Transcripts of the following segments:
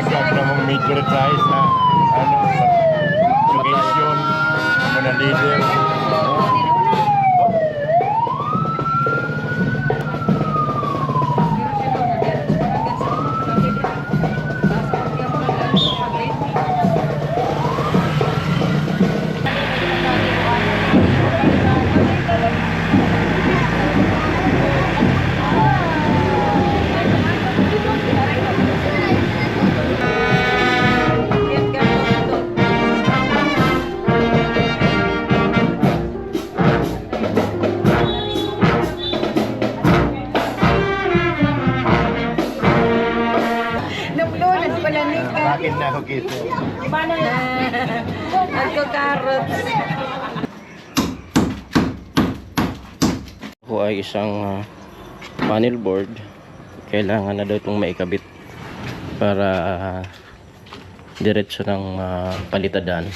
Huwag namang major size na ano, location, mga leader. Bakit na ako kito? Paano yan? Nagko-carrots. Ako ay isang panel board. Kailangan na daw itong maikabit para diretso ng palitadan.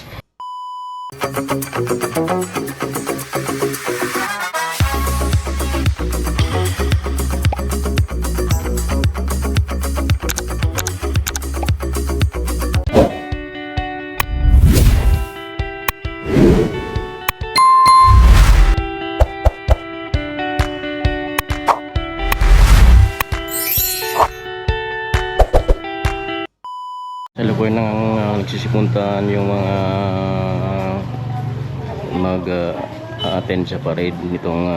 Alam nang nagsisipuntahan yung mga mag-attend sa parade nitong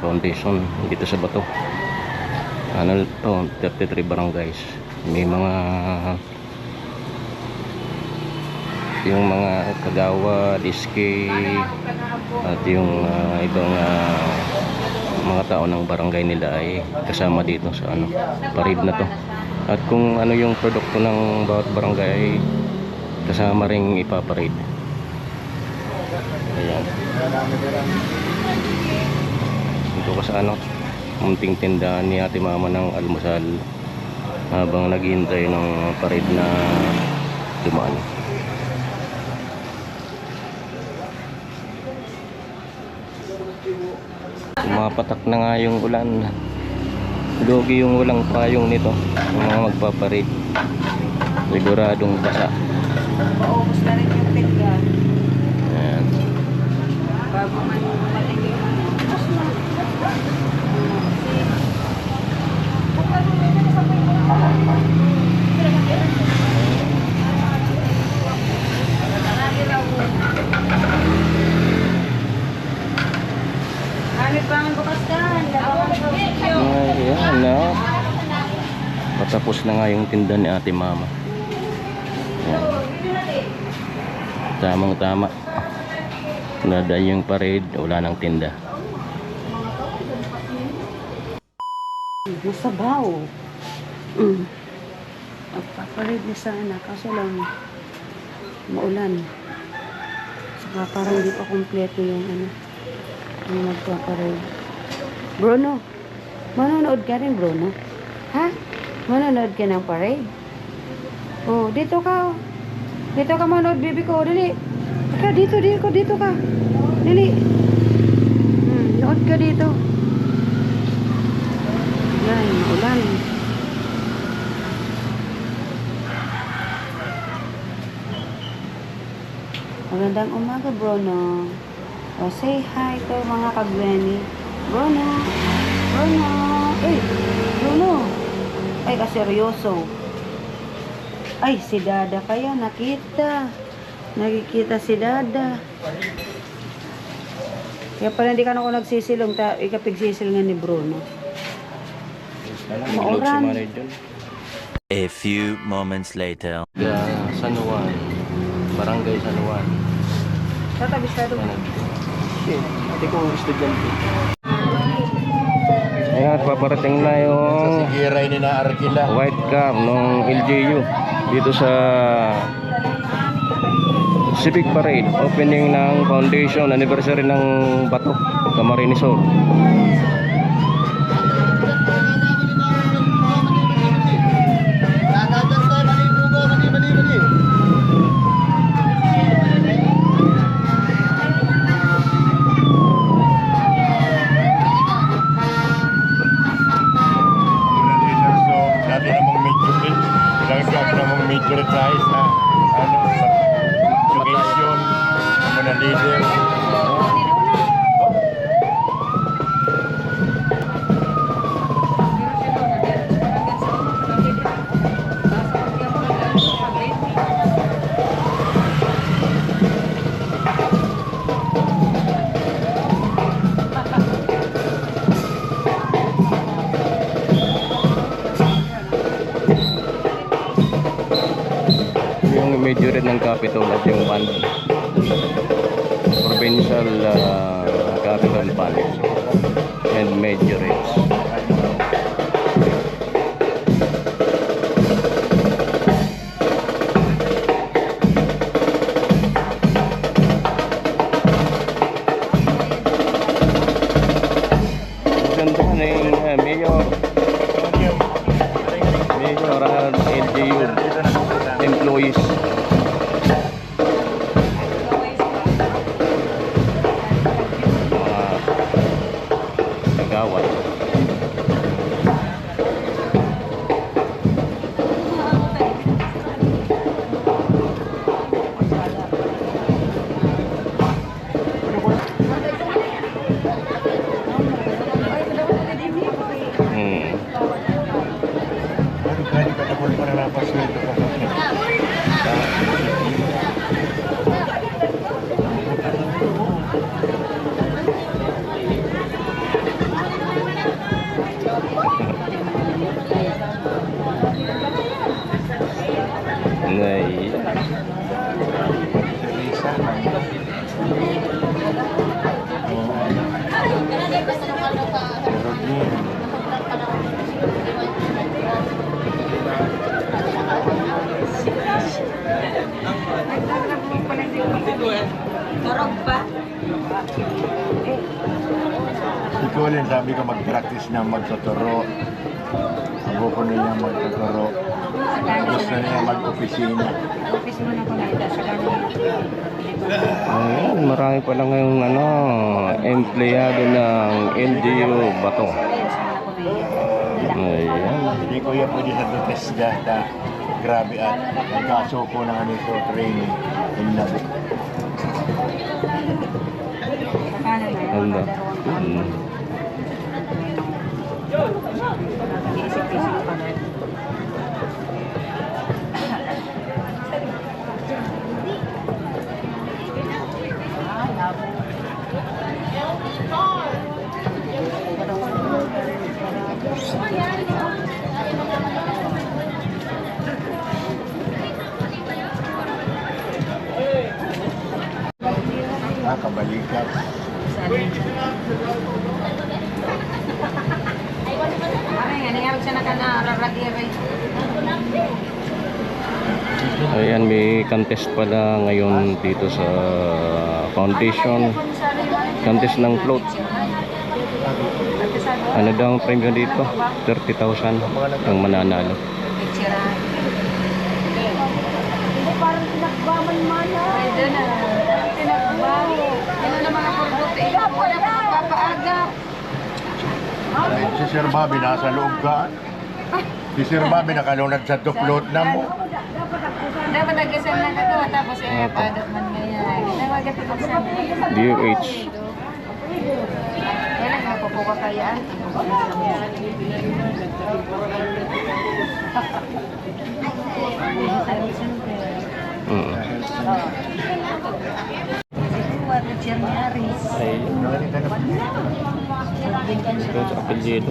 foundation dito sa Bato. Ano to, 33 barangays. May mga yung mga kagawa, diske at yung ibang mga tao ng barangay nila ay kasama dito sa ano, parade na to. At kung ano yung produkto ng bawat barangay ay kasama ring ipaparade. Ayan. Ito ka sa ano, munting tindahan ni Ate Mama ng almusal habang naghihintay ng parade na dumaan. Mapatak na nga yung ulan. Lugi yung walang payong nito, yung mga magpaparade. Siguradong basa. Maubos na rin yung tigga. Ayan. Bago man matigil. Amit pa ang bukas ka. Ayan na. Patapos na nga yung tinda ni Ate Mama. Ayan. Tamang tama. Nada yung parade, wala nang tinda. Masabaw. Magpaparade na sana kaso lang maulan. Saka parang hindi pa kompleto yung ano yung magpaparade. Bruno, manonood ka rin, Bruno? Ha? Manonood ka ng parade? Oh, dito ka. Dito ka manood, baby ko. Dali. Ika, dito ka. Dali. Nood ka dito. Yan, ulan. Magandang umaga, Bruno. Oh, say hi to mga kagweni. Bruno. Bruno. Uy, Bruno. Ay, kaseryoso. Ay, si Dada kaya nakita. Nakikita si Dada. Kaya pala hindi ka na ako nagsisilong. Ikapigsisilungan ni Bruno. Mauran. A few moments later. San Juan. Barangay San Juan. Tatabis ka doon. Ate ko estudyante. Ayan, paparating na Sa yung sigiray ni na Arkila. white car ng LGU dito sa Civic Parade, opening ng foundation anniversary ng Bato, Camarines Sur. dagdag na mong major size na ano, occasion, mga leader. Yung majorate ng Capitol at yung fund. Provincial Capital Fund and majorates. Ganda na yung mayor LGU employees. Mga kagawad. Kaya ka na po panarapas nito pa. Nay. Ikaw rin sabi ko mag-practice na magtuturo. Ako ko niya magtuturo. Gusto niya mag-opisina. Office mo na kumita sa ganun. Ayan, marami pa lang ngayong empleyado ng LGU Bato. Ayan. Hindi ko yan pwede sa Duterte data. Grabe at nagkasuko na nga nito training. Inlabi. Paano na yan? Ano? Isip-isip pa na. Kabalikat. Ayan, may contest pala ngayon dito sa foundation. Contest ng float. Ano daw ang premyo dito? 30,000 ang mananalo. Parang tinakbaman mana. Pwede na. Tinakbaw. Ano na mga produkto? Wala pa magpapaagap. Si Sir Bobby nasa loob ka. Si Sir Bobby nakalunad sa duplot na mo. Dapat nag-isang na ito. Tapos padot man ngayon. Dapat nag-isang na. DOH. Kailan nga po po kakayaan? Ay, ito sa apelyido.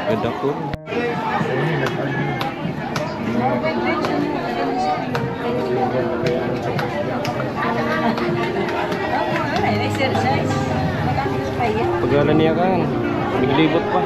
Ganda po. Pagalan niya kan, naglibot pa.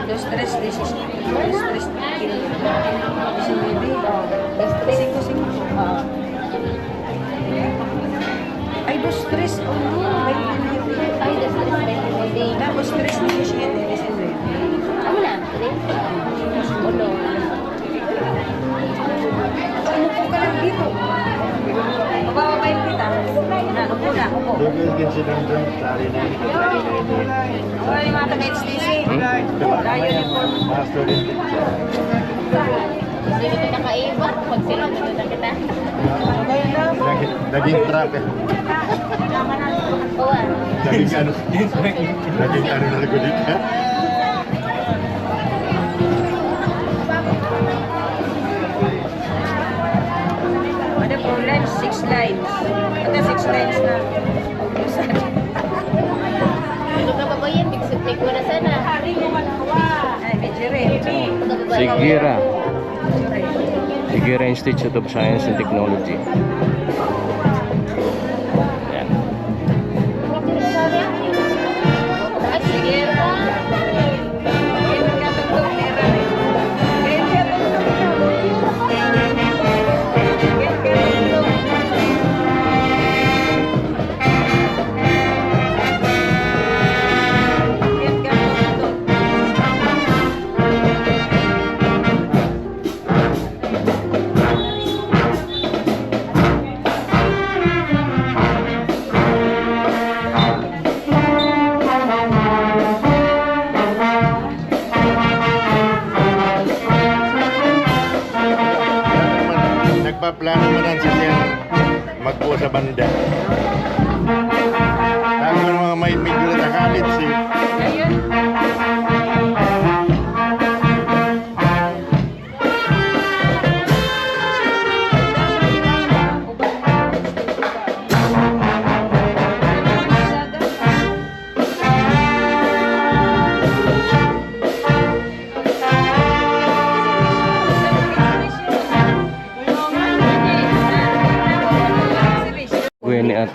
Dos, tres, 16. Dos, tres, 19. Dos, tres. Cinco, cinco. Ay, dos, tres. Oh, no. 29. Ay, dos, tres, 29. Tapos, tres, 17, 19. Ano na? Tres? Ulo. Ano po ka lang dito? Mabababayin kita. Ano po na? Upo. Doon yung sinundun, sari na ito, sari na ito. Wala yung mga taga-HTC. Layo yung form. Master din siya. Hindi ko nakaiba. Pag sila dito na kita. Naging trap eh. Uwan. Naging ano na lagulit ka. Ano problem? 6 lines. Ito 6 lines na. Ano ka ba ba yan? Big ko na sana. Ay, medyo rin. Sigira. Sigira Institute of Science and Technology. Yan. Ay, sige pa. Nagpaplano mo lang si Sir magpo sa banda. Tapos yung mga may medyo natakalit si Gwen at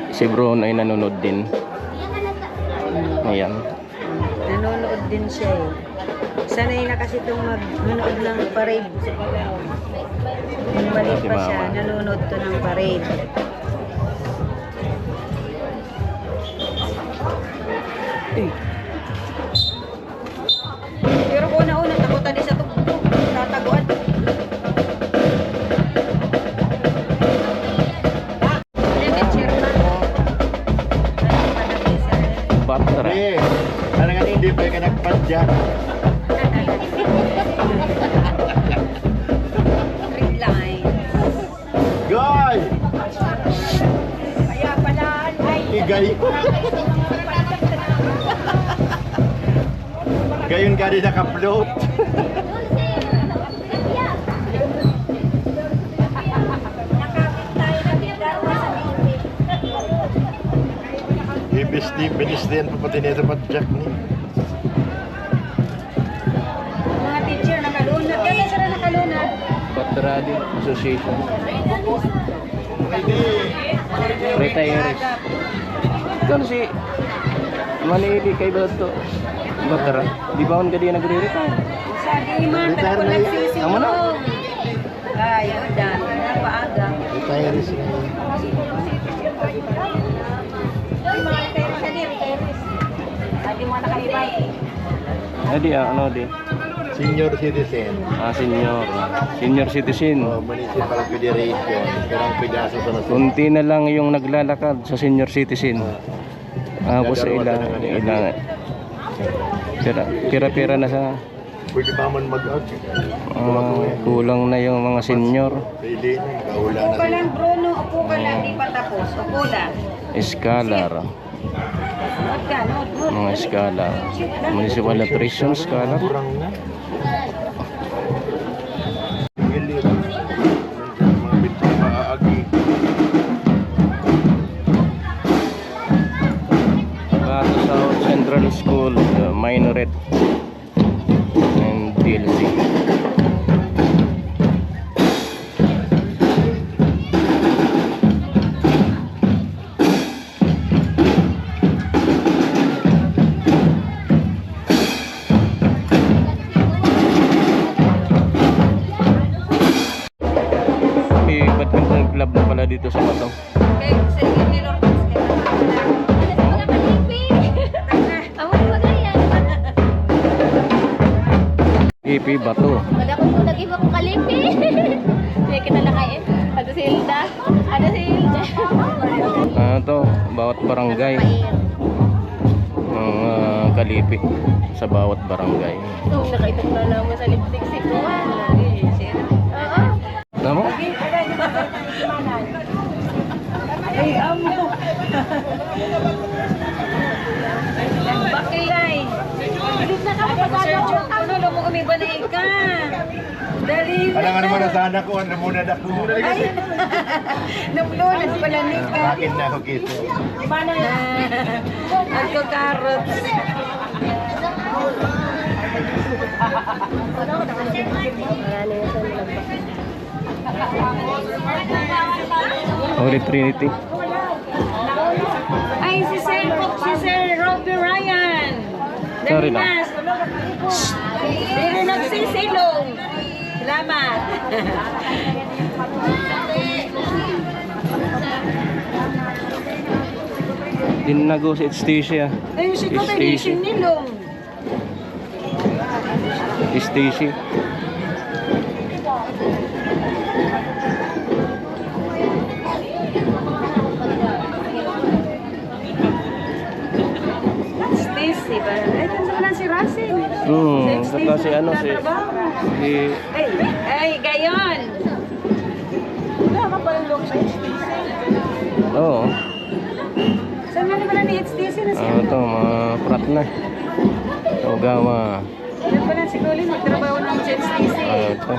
si Bron ay nanonood din. Ayan. Nanonood din siya eh. Sanay na kasi itong manood ng parade. Nung balik Si pa siya, Mama. nanonood to ng parade. Eh. Pero kung una-una, takutan din sa tugtog. Tataguan. Chair na. Batra. Eh, ano nga hindi pa ka nagpadya. Red line. Goy! Kaya pala, ay, Igay. Gayon ka rin naka-float. Binis din pa pati nito padyak ni. mga teacher nakalunod. Kaya sila nakalunod. Batra din Association. Retirees. Ito si Manili kay Bato. Batra. Di ba on ka di nagre-retire? Sabi man, Retire ako na yun. nagsisilong. Tama na. Ay, yun dan. Napaaga. Retirees na. Ay, mga retirees na din, retirees. Sabi mo nakaibay. Di ano di. Senior citizen. Senior. Senior citizen. Municipal Federation. Karang pedaso sa nasun. Kunti na lang yung naglalakad sa senior citizen. Tapos ilang pira-pira na sa Pwede ba man mag-ag? kulang na yung mga senior. Pwede na. Kaula Upo na ka siya. lang, Bruno. Upo ka lang, di pa tapos. Upo lang. Scholar. Nood ka, nood, nood. Mga scholar. Municipal Nutrition Scholar. Kurang na. Gilir. Mga bitang maaagi. Bato South Central School, Minoret and TLC. club na pala dito sa Bato. Kay sa ni Lord Pascal. Mga kalipi. Awan mo ganyan. EP Bato. Wala ko po nag-iba kong kalipi. Hindi kita nakain. Ano si Hilda? Ano si Hilda? To, bawat barangay. Mga kalipi sa bawat barangay. Nakaitong na naman sa lipstick si Kuwan. Oo. Tama? Ay, amo. Bakilay. Bilis na ka mapagano. Ano na mo umiba na ika? Dali na. Alangan mo na sana ko, ano muna na ko. Naglunas pala ni ka. Bakit na ako kito? Ako carrots. Holy Trinity. Ay, si Sir Robbie Ryan. Sorry na. Hindi nagsisilong. Salamat. Dinago si Stacia. Ay, si ko tayo nilong. Stacy. Stacy ba? Ay, ito lang si Russell. Kasi ano si Ay, gayon. Wala ka pa yung look sa HTC. Oo. Saan man naman ni HTC na siya? Ito, mga prat na. Ogawa. Yan pala si Colin, magtrabaho ng HTC. Ito.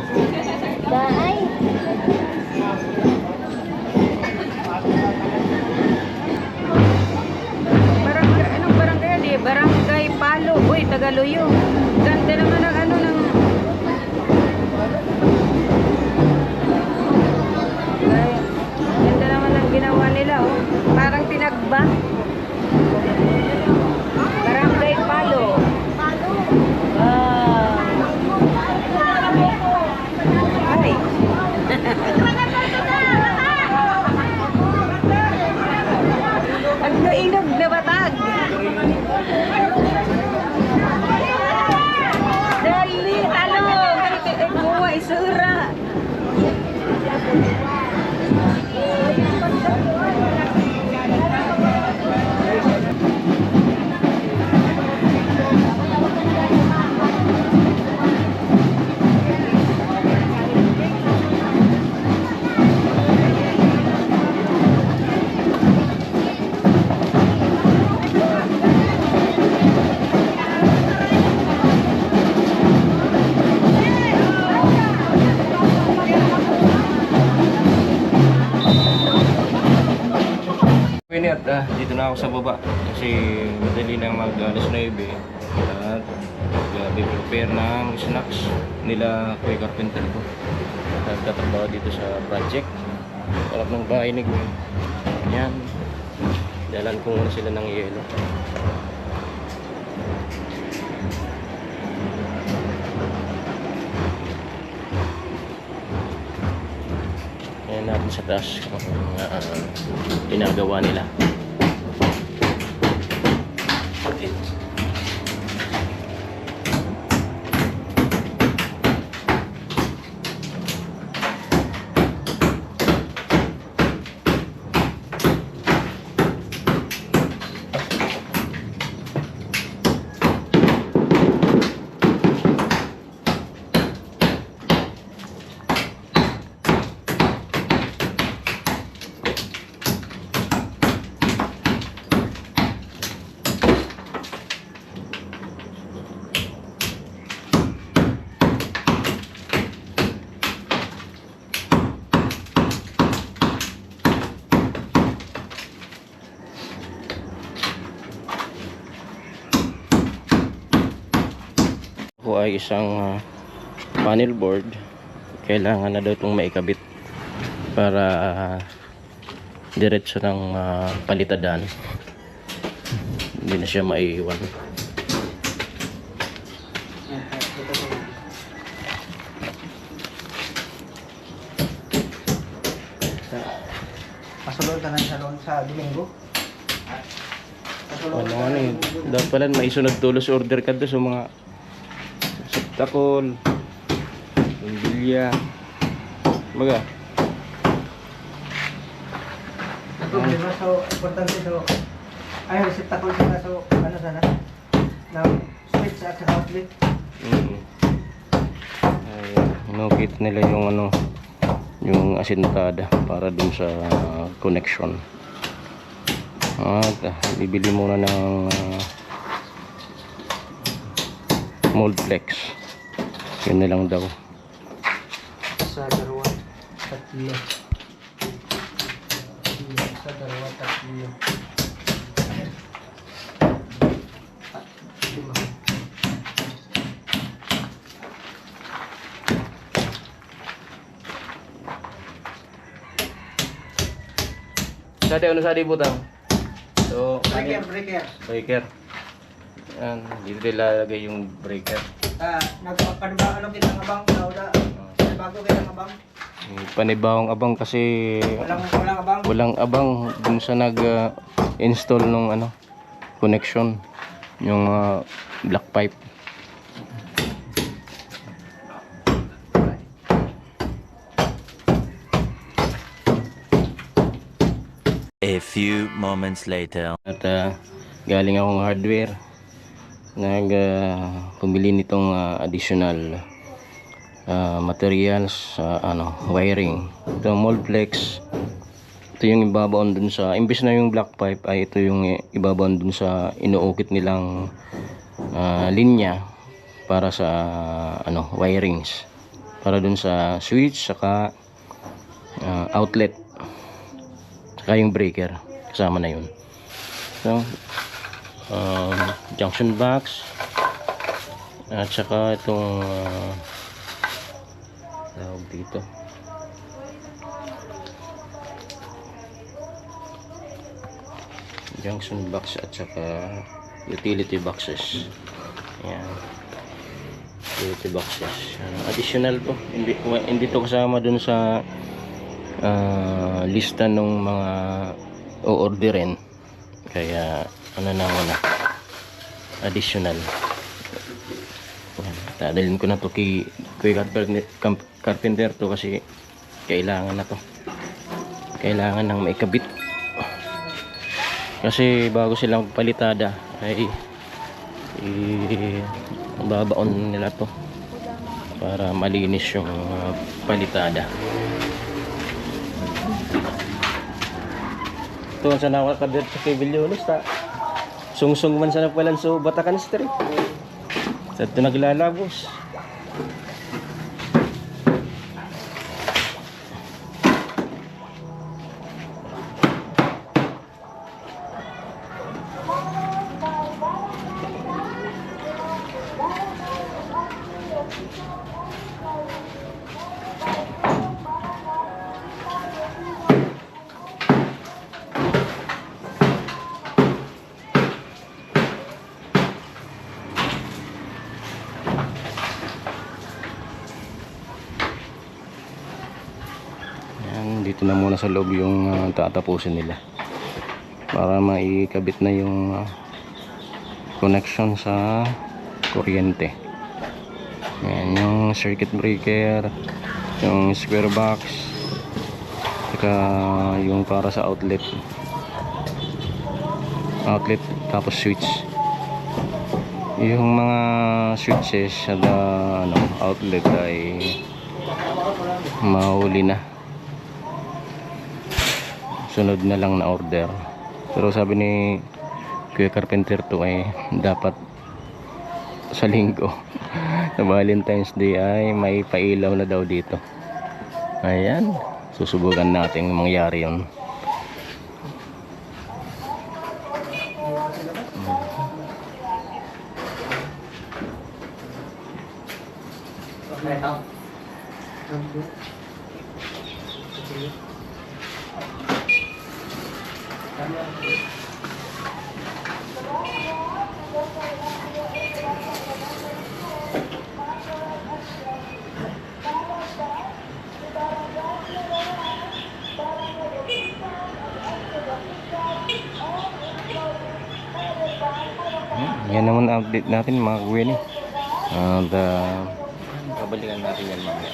Daay. Anong barangay yan eh? Barangay Palo. Uy, Tagaluyo. Ganda naman ang ano ng... Ay, ganda naman ang ginawa nila oh. Parang tinagba. Barangay Palo. Ay. Ang inog na batag. Dali, talong. Ay, buwa, isura. At dito na ako sa baba kasi madali lang mag alas 9 at prepare ng snacks nila Kuya Carpenter ko. Nagtatrabaho dito sa project. Harap ng bahay ni Gwen. Yan. Dalan ko muna sila ng yelo. Ayan natin sa taas kung ginagawa nila. Ako ay isang panel board. Kailangan na daw itong maikabit para diretso ng palitadan. Hindi na siya maiiwan. Pasulod na lang sa doon sa Domingo. Ano eh. Dapat pala maisunod tulos order ka doon sa mga saptakol, bumbilya. Baga. Ang problema so importante so ay receptacle sila so ano sana na switch at saka outlet. Ay, inukit nila yung ano, yung asintada para dun sa connection. At bibili muna ng mold flex. Yun na lang daw. Sa dalawa tatlo. Sa dalawa tatlo. Lima. Sade, ano sade butang? So, Breaker. breaker. Yan, dito ilalagay yung breaker. Nagpapaniba ano kita ng abang na wala. Bago kita ng abang. Panibawang abang kasi Walang abang. walang abang dun sa nag-install nung ano, connection, yung black pipe. A few moments later. At galing akong hardware, pumili nitong additional materials, wiring. Ito mold flex. Ito yung ibabaon dun sa, imbes na yung black pipe, ay ito yung ibabaon dun sa inuukit nilang linya para sa wirings, para dun sa switch saka outlet saka yung breaker, kasama na yun. So junction box at saka itong tawag dito, junction box at saka utility boxes. Ayan, utility boxes. Additional po, hindi to kasama dun sa lista ng mga o-orderin, kaya ano na muna, additional. Dadalhin ko na to kay carpenter to kasi kailangan na to, kailangan nang maikabit kasi bago silang palitada ay babaon nila to para malinis yung palitada. Ito sa nakakabit sa kay Villones ta. Sungsung man sa napalan so Batacan Street. Sa ito naglalabos. Dito na muna sa loob yung tatapusin nila para maikabit na yung connection sa kuryente. Ayan, yung circuit breaker, yung square box, saka yung para sa outlet tapos switch. Yung mga switches sa outlet ay mahuli na, sunod na lang na order. Pero sabi ni Kuya Carpenter to ay dapat sa linggo sa Valentine's Day ay may pailaw na daw dito. Ayan, susubukan natin mangyari yun. Yan naman ang update natin mga kuwini. At babalikan natin yan mamaya.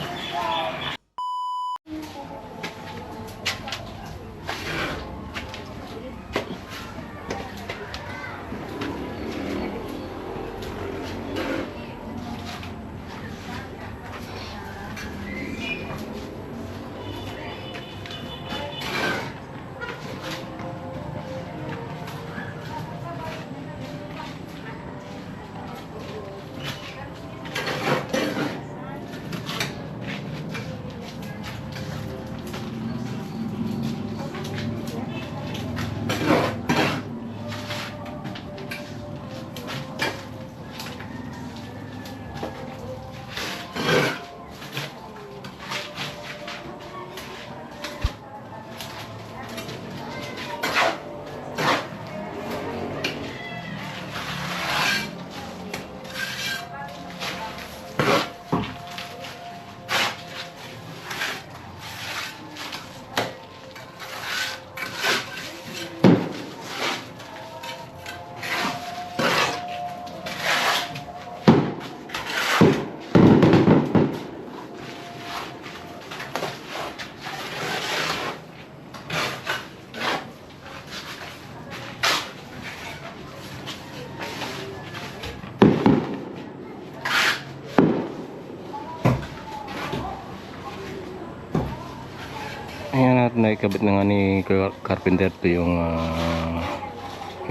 Ayan, at naikabit na nga ni carpenter to yung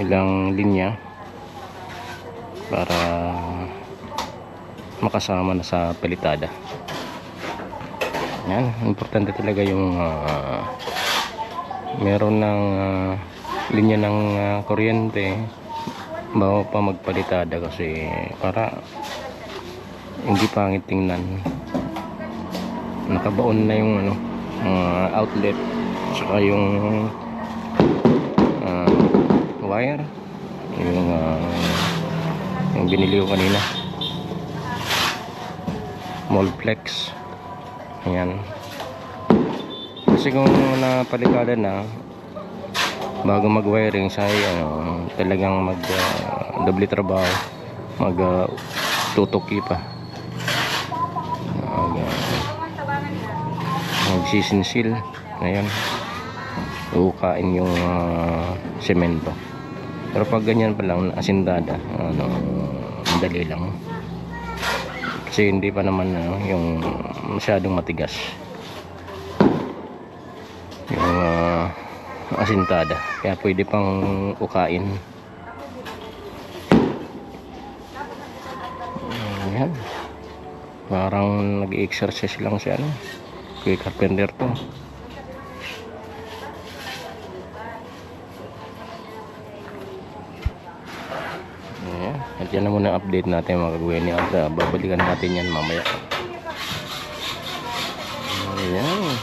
ilang linya para makasama na sa palitada. Yan, importante talaga yung meron ng linya ng kuryente bago pa magpalitada, kasi para hindi pangit tingnan. Nakabaon na yung outlet saka yung wire, yung binili ko kanina, Molflex. Ayan, kasi kung napalitada na bago mag wiring sa talagang mag doble trabaho, mag tutuki pa, magsisinsil. Ngayon ukain yung semento. Pero pag ganyan pa lang asindada, madali lang, kasi hindi pa naman yung masyadong matigas yung asintada, kaya pwede pang ukain. Ayan, parang nag-exercise lang siya, kay carpenter to. Ayan, at yan na muna ang update natin mga kagawin niya, at babalikan natin yan mamaya. Ayan,